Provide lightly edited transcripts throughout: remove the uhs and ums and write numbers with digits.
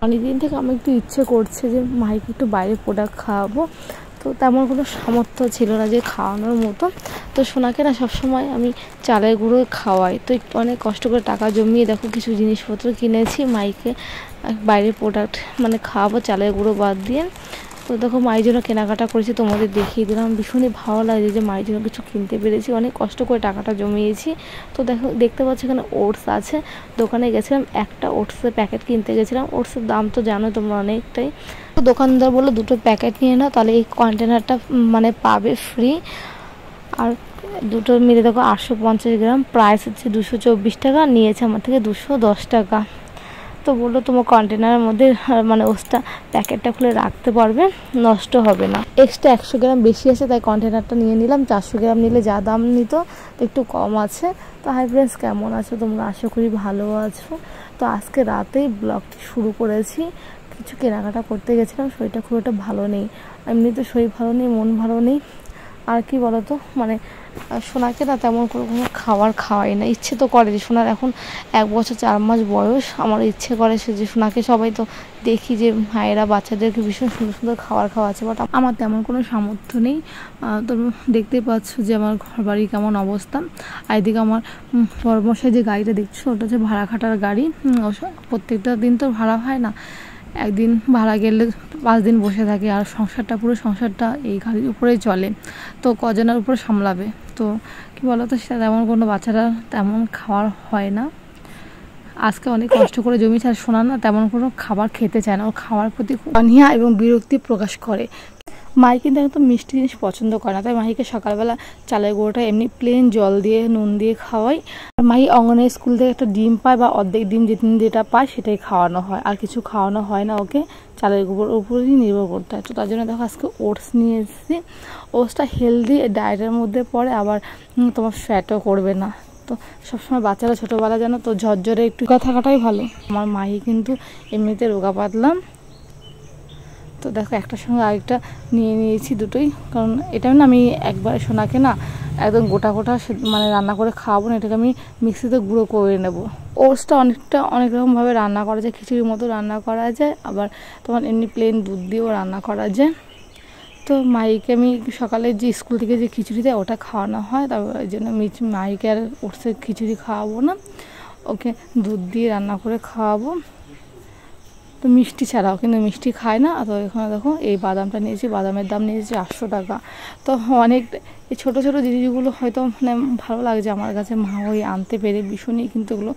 অনেকদিন থেকে আমি একটু ইচ্ছে করছে যে মাইকে একটু বাইরে প্রোডাক্ট খাওয়াবো, তো তেমন কোনো সামর্থ্য ছিল না যে খাওয়ানোর মতো। তো সোনাকে না সবসময় আমি চালের গুঁড়ো খাওয়াই, তো একটু অনেক কষ্ট করে টাকা জমিয়ে দেখো কিছু জিনিসপত্র কিনেছি মাইকে বাইরের প্রোডাক্ট মানে খাওয়াবো চালের গুঁড়ো বাদ দিয়ে। তো দেখো মায়ের জন্য কেনাকাটা করেছি, তোমাদের দেখিয়ে দিলাম। ভীষণই ভালো লাগে যে মায়ের জন্য কিছু কিনতে পেরেছি, অনেক কষ্ট করে টাকাটা জমিয়েছি। তো দেখো দেখতে পাচ্ছি এখানে ওটস আছে, দোকানে গেছিলাম একটা ওটসের প্যাকেট কিনতে গেছিলাম। ওটসের দাম তো জানো তোমরা অনেকটাই। তো দোকানদার বললো 2টো প্যাকেট নিয়ে নাও, তাহলে এই কন্টেনারটা মানে পাবে ফ্রি। আর দুটো মিলে দেখো 850 গ্রাম, প্রাইস হচ্ছে 224 টাকা, নিয়েছে আমার থেকে 210 টাকা। তো বললো তোমার কন্টেনারের মধ্যে মানে ওসটা প্যাকেটটা খুলে রাখতে পারবে, নষ্ট হবে না। এক্সট্রা 100 গ্রাম বেশি আছে, তাই কন্টেনারটা নিয়ে নিলাম। 400 গ্রাম নিলে যা দাম নিত একটু কম আছে। তো হাই ফ্রেন্ডস, কেমন আছো তোমরা? আশা করি ভালো আছো। তো আজকে রাতেই ব্লগটি শুরু করেছি। কিছু কেনাকাটা করতে গেছিলাম, শরীরটা খুব একটা ভালো নেই। এমনি তো শরীর ভালো নেই, মন ভালো নেই। আর কি বলতো, মানে সোনাকে না তেমন করে কোনো খাবার খাওয়াই না। ইচ্ছে তো করে যে সোনার এখন 1 বছর 4 মাস বয়স, আমার ইচ্ছে করে সে যে সোনাকে, সবাই তো দেখি যে মায়েরা বাচ্চাদেরকে ভীষণ সুন্দর সুন্দর খাবার খাওয়াচ্ছে, বাট আমার তেমন কোনো সামর্থ্য নেই। তো দেখতেই পাচ্ছ যে আমার ঘর বাড়ি কেমন অবস্থা। আর এদিকে আমার বড়মশাই যে গাড়িটা দেখছো, ওটা হচ্ছে ভাড়া খাটার গাড়ি। প্রত্যেকটা দিন তো ভাড়া হয় না, একদিন ভাড়া গেলে 5 দিন বসে থাকে। আর পুরো সংসারটা এই গাড়ির উপরেই চলে, তো কজনের উপর সামলাবে? তো কি বলতো, সেটা তেমন কোনো বাচ্চারা তেমন খাওয়ার হয় না। আজকে অনেক কষ্ট করে জমিয়েছে, আর শোনা না তেমন কোনো খাবার খেতে চায় না, ও খাওয়ার প্রতি অনীহা এবং বিরক্তি প্রকাশ করে। মাই কিন্তু একদম মিষ্টি জিনিস পছন্দ করে না, তাই মাহিকে সকালবেলা চালের গুঁড়োটা এমনি প্লেন জল দিয়ে নুন দিয়ে খাওয়াই। আর মাহি অঙ্গনের স্কুল থেকে একটা ডিম পায়, বা অর্ধেক ডিম যেটা পায় সেটাই খাওয়ানো হয়, আর কিছু খাওয়ানো হয় না ওকে। চালের গুঁড়োর উপরেই নির্ভর করতে হয়। তো তার জন্য দেখো আজকে ওটস নিয়ে এসেছি। ওটসটা হেলদি, ডায়েটের মধ্যে পড়ে, আবার তোমার ফ্যাটও করবে না। তো সবসময় বাচ্চারা ছোটোবেলা যেন তো ঝরঝরে একটু থাকাটাই ভালো। আমার মাহি কিন্তু এমনিতে রোগা পাতলাম। তো দেখো একটার সঙ্গে আরেকটা নিয়ে নিয়েছি দুটোই, কারণ এটা না আমি একবারে সোনাকে না একদম গোটা মানে রান্না করে খাওয়াবো না, এটাকে আমি মিক্সিতে গুঁড়ো করে নেব। ওটসটা অনেক রকমভাবে রান্না করা যায়, খিচুড়ির মতো রান্না করা যায়, আবার তোমার এমনি প্লেন দুধ দিয়েও রান্না করা যায়। তো মাইকে আমি সকালে যে স্কুল থেকে যে খিচুড়ি দেয় ওটা খাওয়ানো হয়, তারপর ওই জন্য মাইকে আর ওটসের খিচুড়ি খাওয়াবো না, ওকে দুধ দিয়ে রান্না করে খাওয়াবো। তো মিষ্টি ছাড়াও, কিন্তু মিষ্টি খায় না। তো এখানে দেখো এই বাদামটা নিয়েছি, বাদামের দাম নিয়েছি 800 টাকা। তো অনেক এই ছোটো ছোটো জিনিসগুলো হয়তো মানে ভালো লাগছে আমার কাছে, মা ওই আনতে পেরে ভীষণই, কিন্তু এগুলো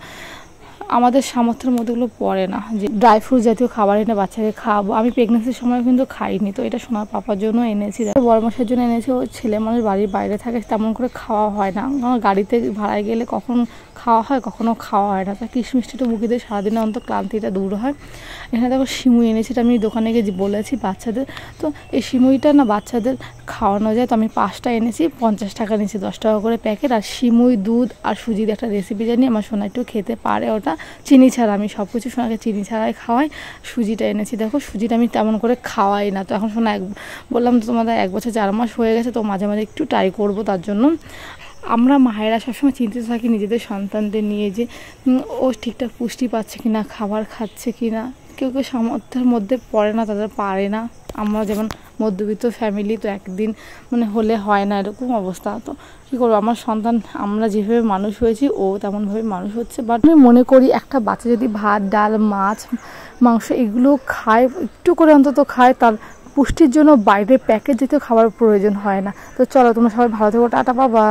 আমাদের সামর্থ্যের মধ্যেগুলো পড়ে না যে ড্রাই ফ্রুট জাতীয় খাবার এনে বাচ্চাকে খাওয়াবো। আমি প্রেগনেন্সির সময় কিন্তু খাইনি, তো এটা সোনার পাপার জন্য এনেছি, বড় মশাইয়ের জন্য এনেছি। ও ছেলে মানুষ বাড়ির বাইরে থাকে, তেমন করে খাওয়া হয় না। আমার গাড়িতে ভাড়ায় গেলে কখন খাওয়া হয়, কখনো খাওয়া হয় না। তা কিশমিষ্টিটা মুখে দিয়ে সারাদিনে অন্তত ক্লান্তিটা দূর হয়। এখানে দেখো সিমুই এনেছি, এটা আমি দোকানে গিয়ে বলেছি বাচ্চাদের। তো এই সিমুইটা না বাচ্চাদের খাওয়ানো যায়, তো আমি 5টা এনেছি, 50 টাকা নিয়েছি, 10 টাকা করে প্যাকেট। আর সিমুই, দুধ আর সুজির একটা রেসিপি জানি, আমার সোনা একটু খেতে পারে ওটা চিনি ছাড়া। আমি সব কিছু সোনাকে চিনি ছাড়াই খাওয়াই। সুজিটা এনেছি, দেখো সুজিটা আমি তেমন করে খাওয়াই না। তো এখন সোনা বললাম তো তোমাদের 1 বছর 4 মাস হয়ে গেছে, তো মাঝে মাঝে একটু ট্রাই করবো। তার জন্য আমরা মায়েরা সবসময় চিন্তিত থাকি নিজেদের সন্তানদের নিয়ে, যে ও ঠিকঠাক পুষ্টি পাচ্ছে কিনা, খাবার খাচ্ছে কিনা। কেউ সামর্থ্যের মধ্যে পড়ে না, তাদের পারে না। আমরা যেমন মধ্যবিত্ত ফ্যামিলি, তো একদিন মানে হলে হয় না, এরকম অবস্থা। তো কী করবো, আমার সন্তান আমরা যেভাবে মানুষ হয়েছি ও তেমনভাবে মানুষ হচ্ছে। বাট আমি মনে করি একটা বাচ্চা যদি ভাত, ডাল, মাছ, মাংস এগুলো খায়, একটু করে অন্তত খায়, তার পুষ্টির জন্য বাইরে প্যাকেট জাতীয় খাবার প্রয়োজন হয় না। তো চলো তোমরা সবাই ভালো থেকো, টাটা, বাবা।